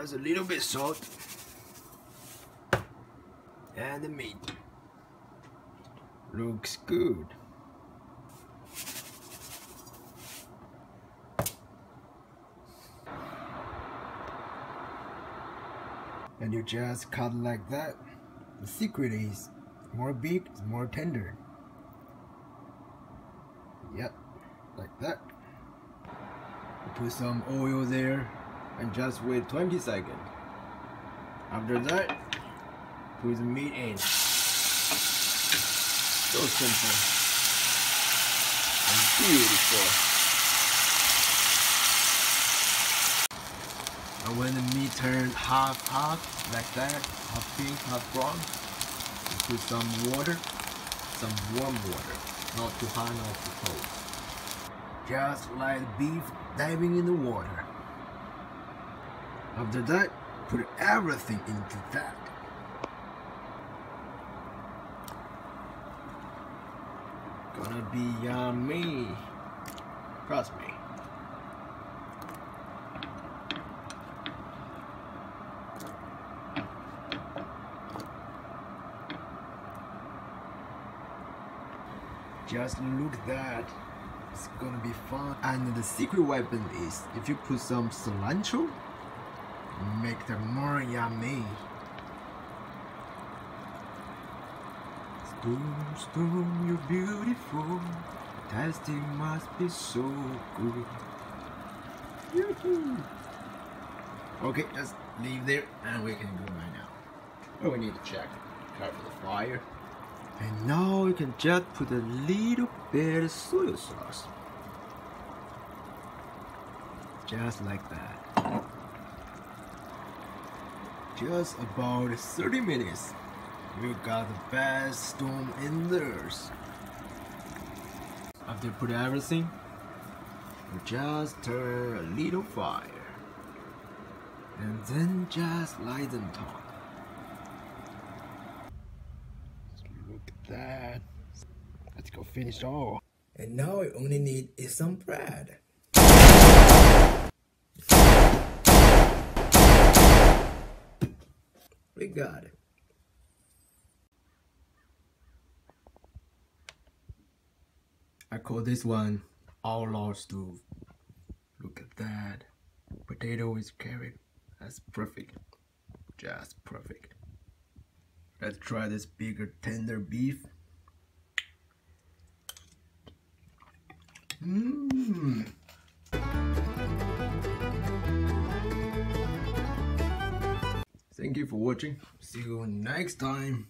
Just a little bit salt and the meat. Looks good. And you just cut like that. The secret is more beef is more tender. Yep, like that. You put some oil there and just wait 20 seconds. After that, put the meat in. So simple and beautiful. And when the meat turns half like that, half pink, half brown, you put some water, some warm water, not too hot, not too cold. Just like beef diving in the water. After that, put everything into that. Gonna be yummy. Trust me. Just look at that. It's gonna be fun. And the secret weapon is if you put some cilantro, make them more yummy. Spoon, spoon, you're beautiful. Tasting must be so good. Yoo-hoo. Okay, just leave there and we can go right now. Oh, we need to check. Cover the fire. And now you can just put a little bit of soy sauce. Just like that. Just about 30 minutes. You got the best stone in there. After you put everything, you just turn a little fire. And then just light them top. Look at that. Let's go finish all. And now we only need is some bread. We got it. I call this one Outlaw stew. Look at that. Potato with carrot. That's perfect. Just perfect. Let's try this bigger tender beef. Thank you for watching. See you next time.